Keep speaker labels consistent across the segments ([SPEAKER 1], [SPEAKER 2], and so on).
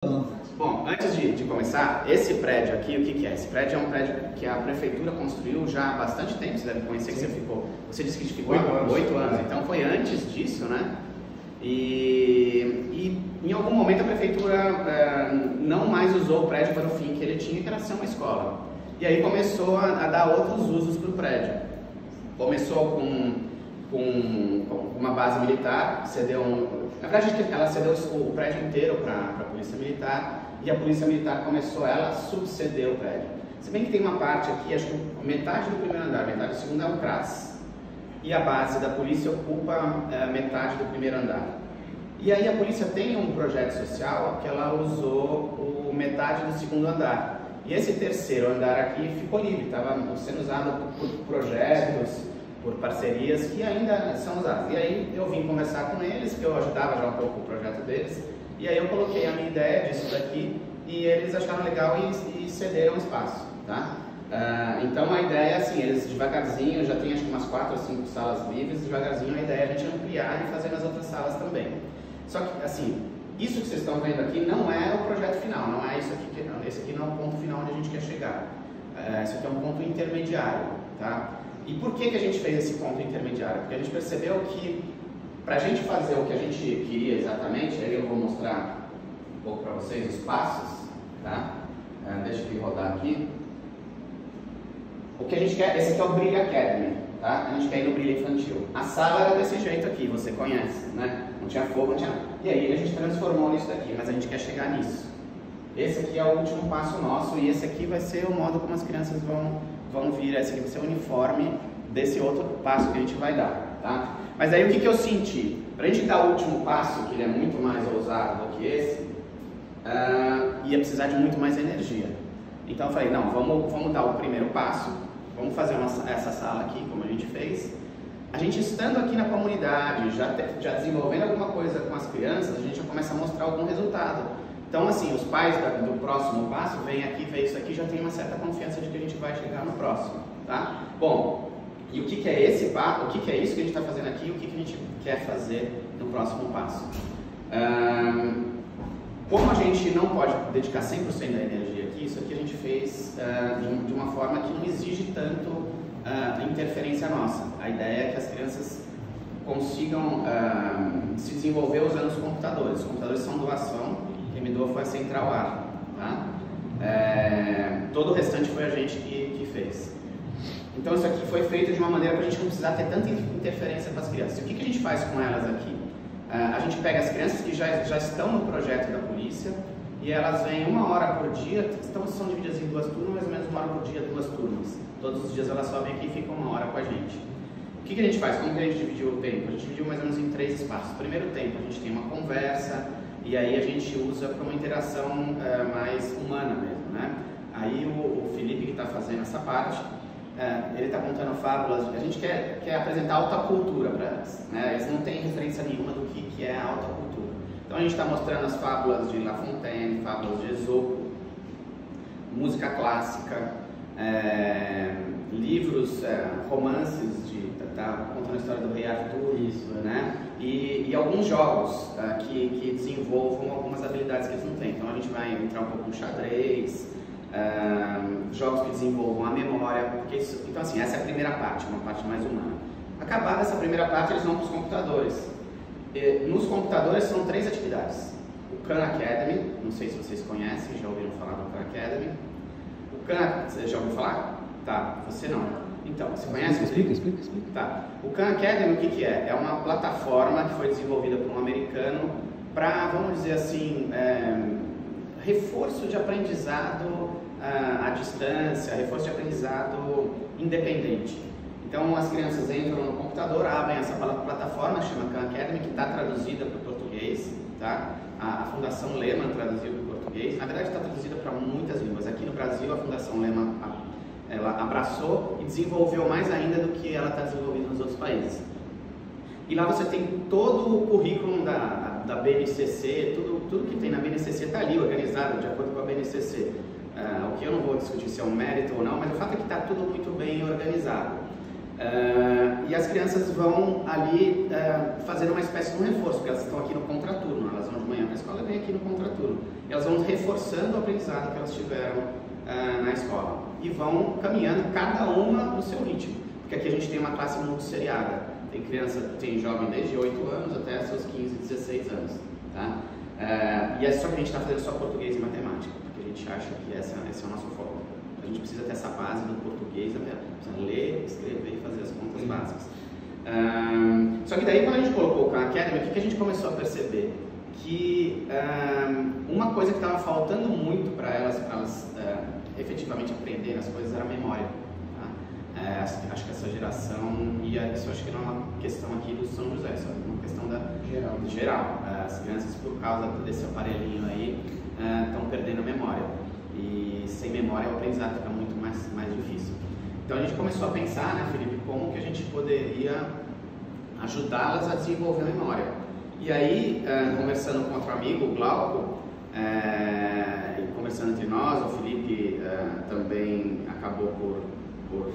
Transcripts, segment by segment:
[SPEAKER 1] Bom, antes de começar, esse prédio aqui, o que é? Esse prédio é um prédio que a prefeitura construiu já há bastante tempo, você deve conhecer.
[SPEAKER 2] Sim.
[SPEAKER 1] Que você disse que ficou
[SPEAKER 2] 8
[SPEAKER 1] anos, então foi antes disso, né? E em algum momento a prefeitura não mais usou o prédio para o fim que ele tinha, que era ser uma escola. E aí começou a dar outros usos para o prédio. Começou com uma base militar, na verdade ela cedeu o prédio inteiro para a Polícia Militar, e a Polícia Militar começou a subceder o prédio. Se bem que tem uma parte aqui, acho que metade do primeiro andar, metade do segundo é o CRAS, e a base da polícia ocupa metade do primeiro andar. E aí a polícia tem um projeto social que ela usou metade do segundo andar. E esse terceiro andar aqui ficou livre, estava sendo usado por projetos, por parcerias que ainda são usadas. E aí eu vim conversar com eles, que eu ajudava já um pouco o projeto deles, e aí eu coloquei a minha ideia disso daqui, e eles acharam legal e cederam espaço, tá? Então a ideia é assim, eles devagarzinho, já tem acho que umas 4 ou 5 salas livres, devagarzinho a ideia é a gente ampliar e fazer nas outras salas também. Só que assim, isso que vocês estão vendo aqui não é o projeto final, não é isso aqui, esse aqui não é o ponto final onde a gente quer chegar. Esse aqui é um ponto intermediário, tá? E por que a gente fez esse ponto intermediário? Porque a gente percebeu que para a gente fazer o que a gente queria exatamente, aí eu vou mostrar um pouco para vocês os passos, tá? Deixa eu rodar aqui. O que a gente quer, esse aqui é o Brilha Academy, tá? A gente quer ir no Brilha Infantil. A sala era desse jeito aqui, você conhece, né? Não tinha fogo, não tinha nada. E aí a gente transformou nisso daqui, mas a gente quer chegar nisso. Esse aqui é o último passo nosso e esse aqui vai ser o modo como as crianças vão vir. Esse aqui vai ser o uniforme desse outro passo que a gente vai dar, tá? Mas aí o que eu senti? Pra gente dar o último passo, que ele é muito mais ousado do que esse, ia precisar de muito mais energia. Então eu falei, não, vamos dar o primeiro passo, vamos fazer essa sala aqui, como a gente fez. A gente estando aqui na comunidade, já desenvolvendo alguma coisa com as crianças, a gente já começa a mostrar algum resultado. Então assim, os pais do próximo passo vêm aqui, vê isso aqui, já tem uma certa confiança de que a gente vai chegar no próximo, tá? Bom, e o que é esse passo, o que é isso que a gente está fazendo aqui e o que a gente quer fazer no próximo passo? Como a gente não pode dedicar 100% da energia aqui, isso aqui a gente fez de uma forma que não exige tanto interferência nossa. A ideia é que as crianças consigam se desenvolver usando os computadores. Os computadores são doação, quem me doou foi a Central Ar, tá? Todo o restante foi a gente que fez. Então isso aqui foi feito de uma maneira para a gente não precisar ter tanta interferência com as crianças. E o que a gente faz com elas aqui? A gente pega as crianças que já estão no projeto da polícia e elas vêm 1 hora por dia, então são divididas em 2 turmas, mais ou menos 1 hora por dia, 2 turmas. Todos os dias elas só vêm aqui e ficam 1 hora com a gente. O que a gente faz? Como que a gente dividiu o tempo? A gente dividiu mais ou menos em 3 espaços. Primeiro tempo a gente tem uma conversa e aí a gente usa para uma interação mais humana mesmo, né? Aí o Felipe que está fazendo essa parte, ele está contando fábulas. A gente quer apresentar alta cultura para elas, né? Eles não têm referência nenhuma do que é a alta cultura. Então a gente está mostrando as fábulas de La Fontaine, fábulas de Esopo, música clássica, livros, romances, tá contando a história do Rei Arthur, isso, né? E alguns jogos que desenvolvam algumas habilidades que eles não têm. Então a gente vai entrar um pouco no xadrez, jogos que desenvolvam a memória, porque então assim, essa é a primeira parte, uma parte mais humana. Acabada essa primeira parte, eles vão para os computadores. Nos computadores são 3 atividades. O Khan Academy, não sei se vocês conhecem, já ouviram falar do Khan Academy. Você já ouviu falar? Tá, você não. Então, você conhece?
[SPEAKER 2] Explica.
[SPEAKER 1] Tá. O Khan Academy, o que é? É uma plataforma que foi desenvolvida por um americano para, vamos dizer assim, reforço de aprendizado à distância, reforço de aprendizado independente. Então as crianças entram no computador, abrem essa plataforma, chama Khan Academy, que está traduzida para o português, tá? A Fundação Lehman traduziu para o português, na verdade está traduzida para muitas línguas. Aqui no Brasil a Fundação Lehman ela abraçou e desenvolveu mais ainda do que ela está desenvolvendo nos outros países. E lá você tem todo o currículo da BNCC, tudo que tem na BNCC está ali organizado de acordo com a BNCC. O que eu não vou discutir se é um mérito ou não, mas o fato é que está tudo muito bem organizado. E as crianças vão ali fazendo uma espécie de um reforço, porque elas estão aqui no contraturno, elas vão de manhã para a escola e vêm aqui no contraturno. E elas vão reforçando o aprendizado que elas tiveram na escola e vão caminhando cada uma no seu ritmo, porque aqui a gente tem uma classe muito seriada, tem jovem desde 8 anos até seus 15, 16 anos, tá? E é só que a gente está fazendo só português e matemática, porque a gente acha que esse é o nosso foco. A gente precisa ter essa base do português, precisa ler, escrever e fazer as contas básicas. Só que daí quando a gente colocou o Khan Academy, o que a gente começou a perceber? Que uma coisa que estava faltando muito para elas efetivamente aprenderem as coisas era a memória. Tá? Acho que essa geração, e isso acho que não é uma questão aqui do São José, isso é uma questão geral. As crianças, por causa desse aparelhinho aí, estão perdendo a memória. E sem memória o aprendizado fica muito mais difícil. Então a gente começou a pensar, né, Felipe, como que a gente poderia ajudá-las a desenvolver a memória. E aí, conversando com outro amigo, o Glauco, e conversando entre nós, o Felipe também acabou por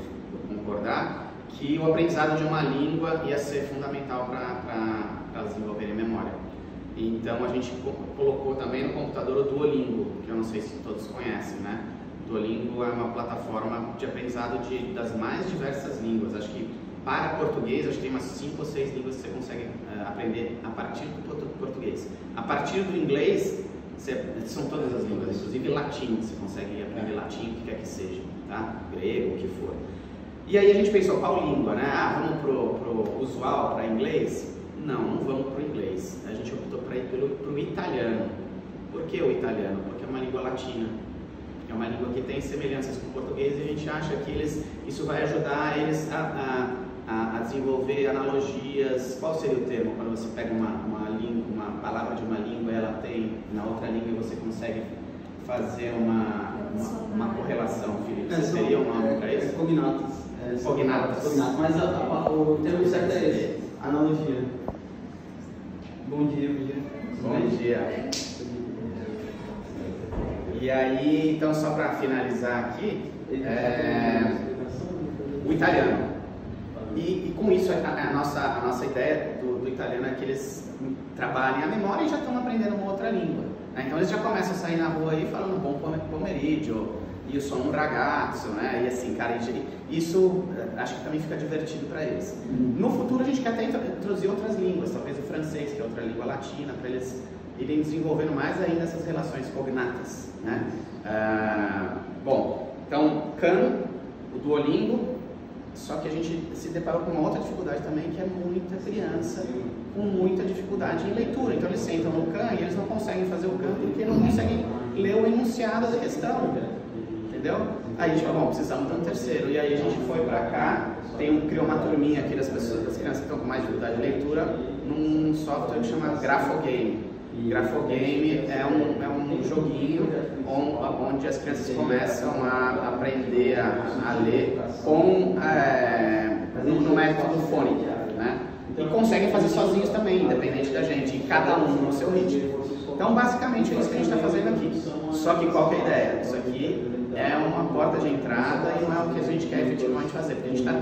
[SPEAKER 1] concordar que o aprendizado de uma língua ia ser fundamental para desenvolver a memória. Então a gente colocou também no computador o Duolingo, que eu não sei se todos conhecem, né? Duolingo é uma plataforma de aprendizado das mais diversas línguas. Acho que para português, acho que tem umas 5 ou 6 línguas que você consegue aprender a partir do português. A partir do inglês, são todas as línguas, inclusive latim, você consegue aprender latim, o que quer que seja, tá? Grego, o que for. E aí a gente pensou, qual língua, né? Vamos pro usual, para inglês? Não vamos para o inglês. A gente optou para ir pro italiano. Por que o italiano? Porque é uma língua latina. É uma língua que tem semelhanças com o português e a gente acha que isso vai ajudar eles a desenvolver analogias. Qual seria o termo? Quando você pega uma palavra de uma língua e ela tem na outra língua e você consegue fazer uma correlação, Felipe? Seria um nome para isso?
[SPEAKER 2] Cognatos.
[SPEAKER 1] Cognatos.
[SPEAKER 2] Mas o termo certo é esse. Analogia. Bom dia.
[SPEAKER 1] Bom dia. E aí, então, só para finalizar aqui, o italiano. E com isso, a nossa ideia do italiano é que eles trabalhem a memória e já estão aprendendo uma outra língua. Né? Então, eles já começam a sair na rua aí falando bom pomeriggio, io sono un ragazzo, né? E assim, cara, isso acho que também fica divertido para eles. No futuro, a gente quer até introduzir outras línguas, talvez o francês, que é outra língua latina, para eles irem desenvolvendo mais ainda essas relações cognatas, né? Bom, então, Khan, o Duolingo, só que a gente se deparou com uma outra dificuldade também, que é muita criança com muita dificuldade em leitura. Então, eles sentam no Khan e eles não conseguem fazer o Khan porque não conseguem ler o enunciado da questão, entendeu? Aí a gente falou, bom, precisamos de um terceiro. E aí a gente foi pra cá, criou uma turminha aqui das crianças que estão com mais dificuldade de leitura, num software que chama Grafogame. Grafogame é um joguinho onde as crianças começam a aprender a ler no método fônico, né? E conseguem fazer sozinhos também, independente da gente, e cada um no seu ritmo. Então, basicamente, é isso que a gente está fazendo aqui. Só que qual que é a ideia? Isso aqui é uma porta de entrada e não é o que a gente quer efetivamente fazer, porque a gente está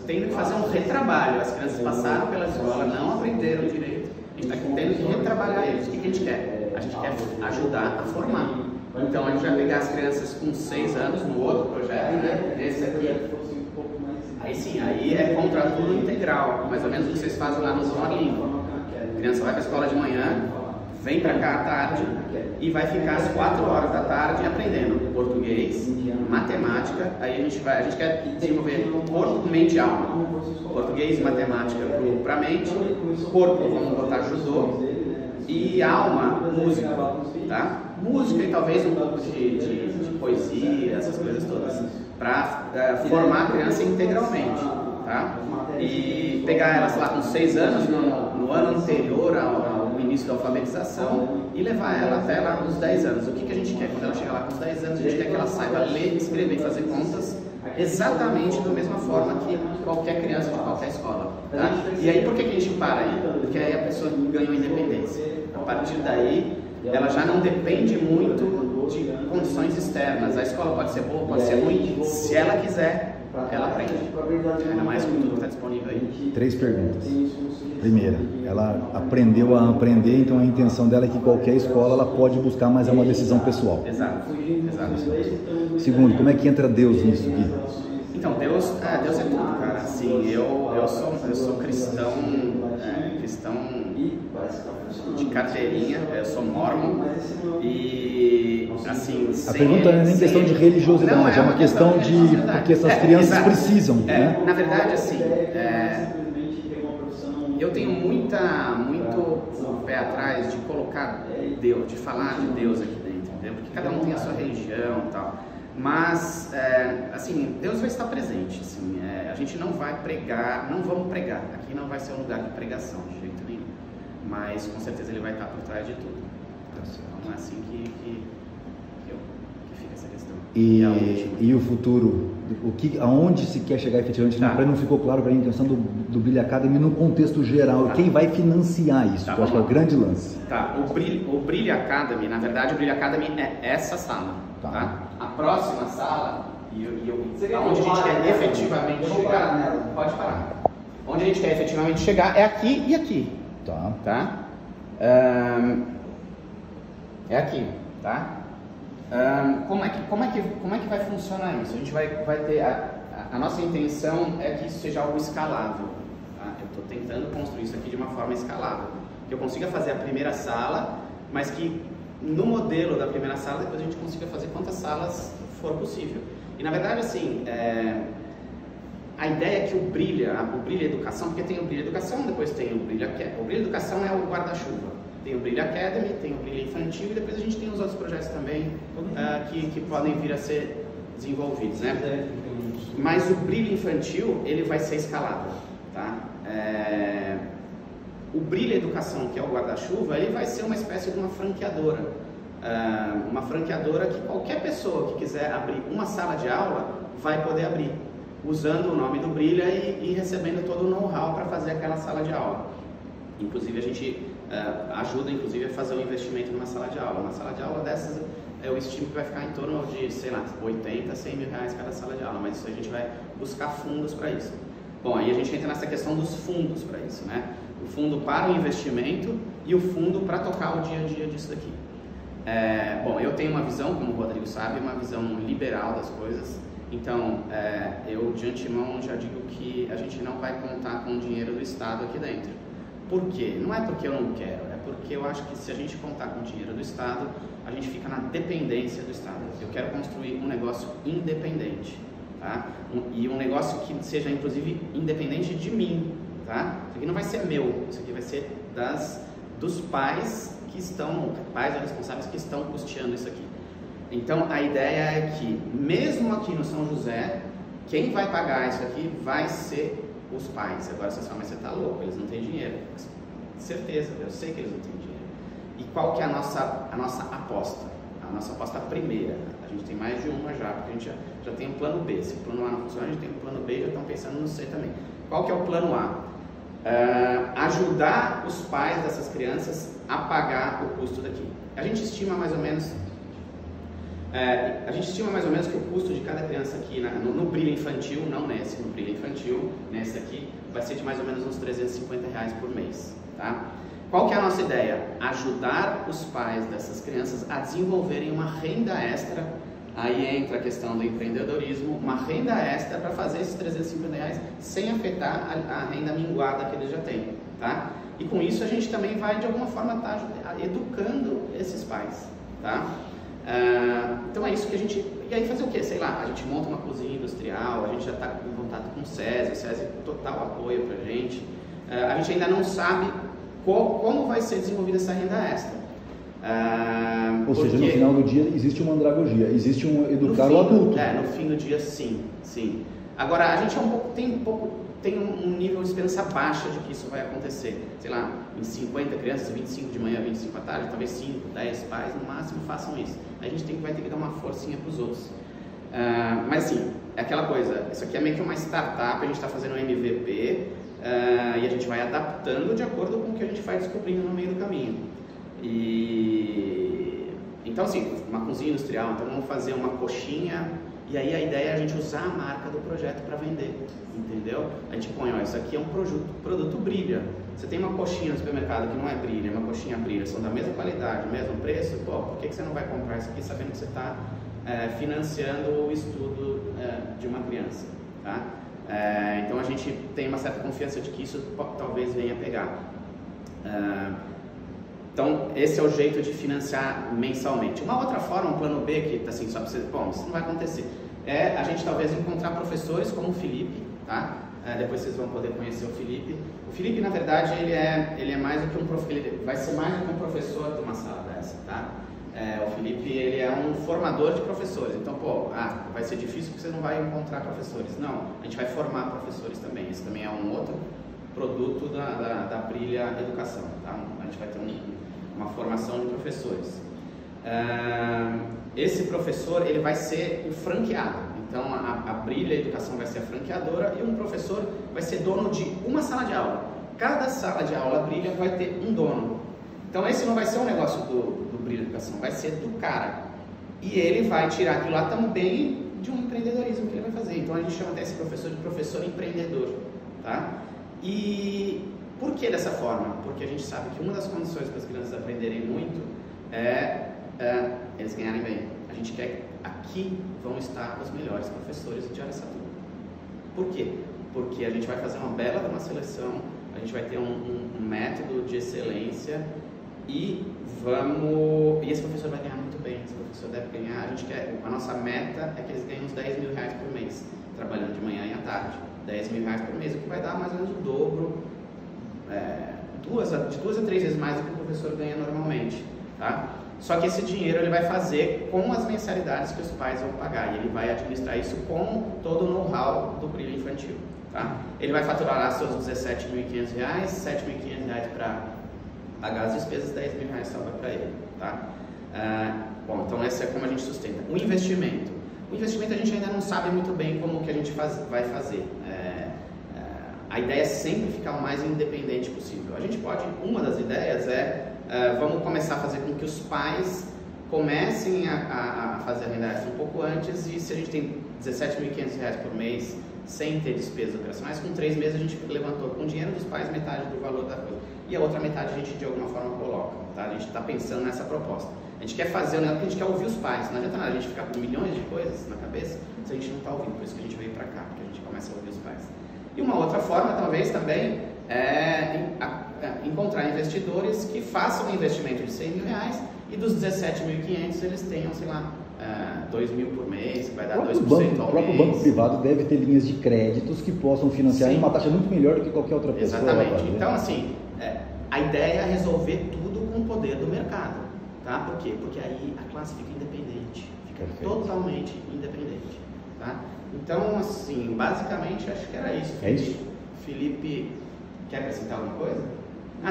[SPEAKER 1] tendo que fazer um retrabalho. As crianças passaram pela escola, não aprenderam direito, a gente está tendo que retrabalhar eles. O que a gente quer? A gente quer ajudar a formar. Então, a gente vai pegar as crianças com 6 anos no outro projeto, né? Esse aqui. Aí sim, aí é contraturno integral, mais ou menos o que vocês fazem lá no Duolingo. A criança vai para a escola de manhã, vem para cá à tarde e vai ficar às 4 horas da tarde aprendendo português, matemática. Aí a gente quer desenvolver corpo, mente e alma. Português e matemática para a mente, corpo vamos botar judô e alma, música, tá? Música e talvez um pouco de poesia, essas coisas todas, para formar a criança integralmente, tá? E pegar elas lá com 6 anos, no ano anterior ao início da alfabetização, e levar ela até lá nos 10 anos. O que a gente quer? Quando ela chegar lá com os 10 anos, a gente quer que ela saiba ler, escrever e fazer contas exatamente da mesma forma que qualquer criança de qualquer escola, tá? E aí por que a gente para aí? Porque aí a pessoa ganhou independência. A partir daí, ela já não depende muito de condições externas. externas. A escola pode ser boa, pode ser ruim. Se ela quiser, ela aprende. Ainda mais com tudo que está disponível aí.
[SPEAKER 3] 3 perguntas. Primeira, ela aprendeu a aprender, então a intenção dela é que qualquer escola ela pode buscar, mas é uma decisão pessoal.
[SPEAKER 1] Exato.
[SPEAKER 3] Segundo, como é que entra Deus nisso, Gui?
[SPEAKER 1] Então, Deus é tudo, cara. Assim, eu sou cristão de carteirinha, eu sou mormon e, assim...
[SPEAKER 3] A pergunta não é nem questão de religiosidade, é uma questão de... porque essas crianças precisam, né?
[SPEAKER 1] Na verdade, assim, eu tenho muito pé atrás de colocar Deus, de falar de Deus aqui dentro, entendeu? Porque cada um tem a sua religião e tal. Mas, assim, Deus vai estar presente, assim, a gente não vai pregar, não vamos pregar, aqui não vai ser um lugar de pregação, de jeito nenhum, mas com certeza Ele vai estar por trás de tudo, então é assim que fica essa questão.
[SPEAKER 3] E o futuro, aonde se quer chegar efetivamente, não ficou claro para mim a questão do Brilha Academy no contexto geral, quem vai financiar isso, que eu acho que é o grande lance.
[SPEAKER 1] O Brilha Academy, na verdade, o Brilha Academy é essa sala, tá? A próxima sala, onde a gente quer efetivamente chegar, pode parar. Onde a gente quer efetivamente chegar é aqui e aqui. Tá? É aqui, tá? Como é que vai funcionar isso? A gente vai ter a nossa intenção é que isso seja algo escalável. Tá? Eu estou tentando construir isso aqui de uma forma escalável, que eu consiga fazer a primeira sala, mas que no modelo da primeira sala depois a gente consiga fazer quantas salas for possível. E na verdade, assim, a ideia é que o Brilha Educação, porque tem o Brilha Educação, depois tem o Brilha Academy. O Brilha Educação é o guarda-chuva. Tem o Brilha Academy, tem o Brilha Infantil e depois a gente tem os outros projetos também que podem vir a ser desenvolvidos, né? Mas o Brilha Infantil, ele vai ser escalável, tá? O Brilha Educação, que é o guarda-chuva, ele vai ser uma espécie de uma franqueadora. Uma franqueadora que qualquer pessoa que quiser abrir uma sala de aula vai poder abrir, usando o nome do Brilha e recebendo todo o know-how para fazer aquela sala de aula. Inclusive a gente ajuda a fazer um investimento numa sala de aula. Uma sala de aula dessas, eu estimo que vai ficar em torno de, sei lá, 80, 100 mil reais cada sala de aula, mas isso a gente vai buscar fundos para isso. Bom, aí a gente entra nessa questão dos fundos para isso, né? O fundo para o investimento e o fundo para tocar o dia a dia disso daqui. Bom, eu tenho uma visão, como o Rodrigo sabe, uma visão liberal das coisas. Então, eu de antemão já digo que a gente não vai contar com o dinheiro do Estado aqui dentro. Por quê? Não é porque eu não quero, é porque eu acho que se a gente contar com o dinheiro do Estado, a gente fica na dependência do Estado. Eu quero construir um negócio independente, tá? E um negócio que seja, inclusive, independente de mim, tá? Isso aqui não vai ser meu, isso aqui vai ser dos pais pais ou responsáveis que estão custeando isso aqui. Então, a ideia é que, mesmo aqui no São José, quem vai pagar isso aqui vai ser os pais. Agora vocês falam, mas você está louco, eles não têm dinheiro. Certeza, eu sei que eles não têm dinheiro. E qual que é a nossa aposta? A nossa aposta primeira, a gente tem mais de uma já, porque a gente já tem um plano B. Se o plano A não funciona, a gente tem um plano B e já estão pensando no C também. Qual que é o plano A? Ajudar os pais dessas crianças a pagar o custo daqui. A gente estima mais ou menos que o custo de cada criança aqui no Brilha Infantil, não nesse, no Brilha Infantil, nesse aqui, vai ser de mais ou menos uns R$350 por mês, tá? Qual que é a nossa ideia? Ajudar os pais dessas crianças a desenvolverem uma renda extra. Aí entra a questão do empreendedorismo, uma renda extra para fazer esses R$350 sem afetar a renda minguada que eles já têm, tá? E com isso a gente também vai de alguma forma estar educando esses pais, tá? Então é isso que a gente... E aí fazer o quê? Sei lá, a gente monta uma cozinha industrial, a gente já está em contato com o SESI total apoio pra gente. A gente ainda não sabe como vai ser desenvolvida essa renda extra.
[SPEAKER 3] Ou seja, no final do dia existe uma andragogia, existe um educar o adulto.
[SPEAKER 1] No fim do dia sim. Agora, a gente tem um nível de esperança baixa de que isso vai acontecer. Sei lá, em 50 crianças, 25 de manhã, 25 à tarde, talvez 5, 10 pais no máximo façam isso. A gente vai ter que dar uma forcinha para os outros. Mas assim, é aquela coisa, isso aqui é meio que uma startup, a gente está fazendo um MVP e a gente vai adaptando de acordo com o que a gente vai descobrindo no meio do caminho. E Então, assim, uma cozinha industrial, então vamos fazer uma coxinha, e aí a ideia é a gente usar a marca do projeto para vender, entendeu? A gente põe, ó, isso aqui é um produto Brilha. Você tem uma coxinha no supermercado que não é Brilha, é uma coxinha Brilha, são da mesma qualidade, mesmo preço, pô, por que você não vai comprar isso aqui sabendo que você está financiando o estudo de uma criança, tá? Então a gente tem uma certa confiança de que isso talvez venha pegar. Então esse é o jeito de financiar mensalmente. Uma outra forma, um plano B, que assim, só para você, bom, isso não vai acontecer, é a gente talvez encontrar professores como o Felipe, tá? Depois vocês vão poder conhecer o Felipe. O Felipe, na verdade, ele é mais do que um professor, ele vai ser mais do que um professor de uma sala dessa, tá? O Felipe, ele é um formador de professores. Então, pô, vai ser difícil porque você não vai encontrar professores. Não, a gente vai formar professores também. Esse também é um outro produto da Brilha Educação, tá? A gente vai ter uma formação de professores. Esse professor, ele vai ser o franqueado. Então, a Brilha Educação vai ser a franqueadora e um professor vai ser dono de uma sala de aula. Cada sala de aula Brilha vai ter um dono. Então, esse não vai ser um negócio do Brilha Educação, vai ser do cara. E ele vai tirar aquilo lá também de um empreendedorismo que ele vai fazer. Então, a gente chama esse professor de professor empreendedor, tá? E por que dessa forma? Porque a gente sabe que uma das condições para as crianças aprenderem muito é eles ganharem bem. A gente quer que aqui vão estar os melhores professores de Araçatuba. Por quê? Porque a gente vai fazer uma bela seleção, a gente vai ter um método de excelência e esse professor vai ganhar muito bem, esse professor deve ganhar, a nossa meta é que eles ganhem uns 10 mil reais por mês, trabalhando de manhã e à tarde. 10 mil reais por mês, o que vai dar mais ou menos o dobro, de 2 a 3 vezes mais do que o professor ganha normalmente, tá? Só que esse dinheiro ele vai fazer com as mensalidades que os pais vão pagar, e ele vai administrar isso com todo o know-how do Brilha Infantil, tá? Ele vai faturar lá seus R$ 17.500, R$ 7.500 para pagar as despesas, R$ 10 mil sobra para ele, tá? Bom, então essa é como a gente sustenta. O investimento a gente ainda não sabe muito bem como que a gente vai fazer. A ideia é sempre ficar o mais independente possível. A gente pode, uma das ideias vamos começar a fazer com que os pais comecem a fazer a renda extra um pouco antes, e se a gente tem R$ 17.500 por mês sem ter despesas operacionais, com 3 meses a gente levantou com o dinheiro dos pais metade do valor da coisa, e a outra metade a gente de alguma forma coloca, tá? A gente está pensando nessa proposta. A gente quer fazer o negócio porque a gente quer ouvir os pais, não adianta nada a gente ficar com milhões de coisas na cabeça se a gente não está ouvindo, por isso que a gente veio para cá, porque a gente começa a ouvir os pais. E uma outra forma talvez também encontrar investidores que façam um investimento de R$ 100 mil e dos 17.500 eles tenham, sei lá, 2 mil por mês, que vai dar 2% ao mês.
[SPEAKER 3] O próprio banco privado deve ter linhas de créditos que possam financiar em uma taxa muito melhor do que qualquer outra pessoa.
[SPEAKER 1] Exatamente. Então, assim, a ideia é resolver tudo com o poder do mercado, tá? Por quê? Porque aí a classe fica independente, fica totalmente independente, tá? Então, assim, basicamente, acho que era isso.
[SPEAKER 3] É isso?
[SPEAKER 1] Felipe, quer acrescentar alguma coisa?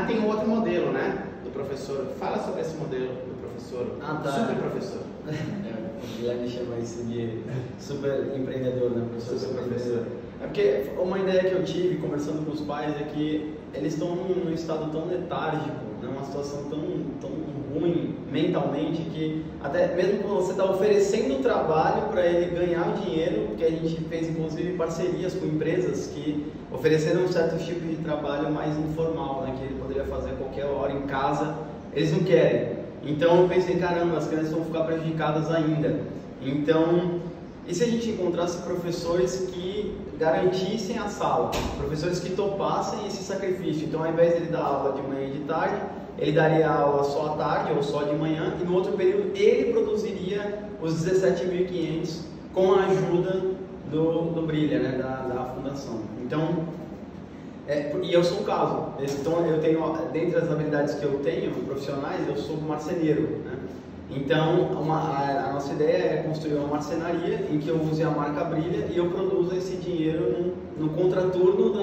[SPEAKER 1] Tem um outro modelo, né? Do professor. Fala sobre esse modelo do professor. Super professor.
[SPEAKER 2] O Guilherme chama isso de super empreendedor, né? Professor super professor. É porque uma ideia que eu tive conversando com os pais é que eles estão num estado tão letárgico, né? Uma situação tão ruim mentalmente, que até mesmo quando você está oferecendo trabalho para ele ganhar o dinheiro, porque a gente fez inclusive parcerias com empresas que ofereceram um certo tipo de trabalho mais informal, né? Que ele poderia fazer a qualquer hora em casa, eles não querem. Então eu pensei, caramba, as crianças vão ficar prejudicadas ainda. Então, e se a gente encontrasse professores que garantissem a sala, professores que topassem esse sacrifício? Então, ao invés de ele dar aula de manhã e de tarde, ele daria aula só à tarde ou só de manhã, e no outro período ele produziria os 17.500 com a ajuda do Brilha, né, da fundação. Então, e eu sou o caso. Então, eu tenho, dentre as habilidades que eu tenho profissionais, eu sou marceneiro, né? Então, a nossa ideia é construir uma marcenaria em que eu use a marca Brilha e eu produzo esse dinheiro no contraturno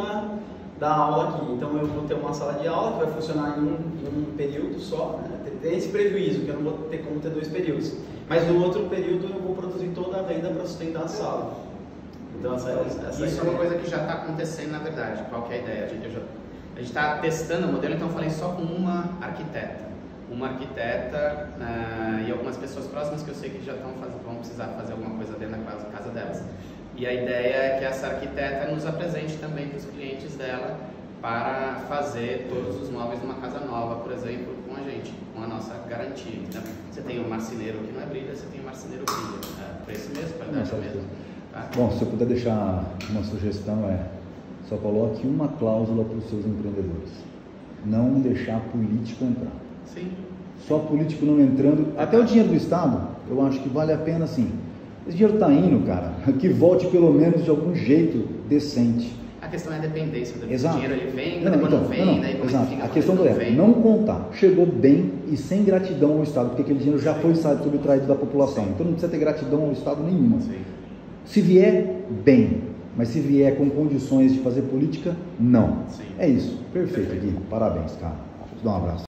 [SPEAKER 2] da aula aqui. Então, eu vou ter uma sala de aula que vai funcionar em um período só, né? Tem esse prejuízo, que eu não vou ter como ter 2 períodos. Mas no outro período eu vou produzir toda a venda para sustentar a sala. Então,
[SPEAKER 1] isso é uma coisa que já está acontecendo, na verdade. Qual que é a ideia? A gente está testando o modelo, então eu falei só com uma arquiteta. uma arquiteta e algumas pessoas próximas que eu sei que já vão precisar fazer alguma coisa dentro da casa delas. E a ideia é que essa arquiteta nos apresente também para os clientes dela para fazer todos os móveis numa casa nova, por exemplo, com a gente, com a nossa garantia. Então, você tem o marceneiro que não é brilha, você tem o marceneiro brilha. Preço mesmo, qualidade mesmo. Tá?
[SPEAKER 3] Bom, se eu puder deixar uma sugestão só coloque uma cláusula para os seus empreendedores. Não deixar político entrar.
[SPEAKER 1] Sim.
[SPEAKER 3] Só político não entrando. Até o dinheiro do Estado, eu acho que vale a pena sim. Esse dinheiro está indo, cara, que volte pelo menos de algum jeito decente.
[SPEAKER 1] A questão é a dependência do
[SPEAKER 3] Exato.
[SPEAKER 1] dinheiro, ele vem, depois não vem, daí como
[SPEAKER 3] exato.
[SPEAKER 1] Fica,
[SPEAKER 3] a questão não contar. Chegou bem e sem gratidão ao Estado, porque aquele dinheiro já foi subtraído da população. Sim. Então não precisa ter gratidão ao Estado nenhuma. Sim. Se vier, bem. Mas se vier com condições de fazer política, não. Sim. É isso. Perfeito, Gui. Parabéns, cara. Vou te dar um abraço.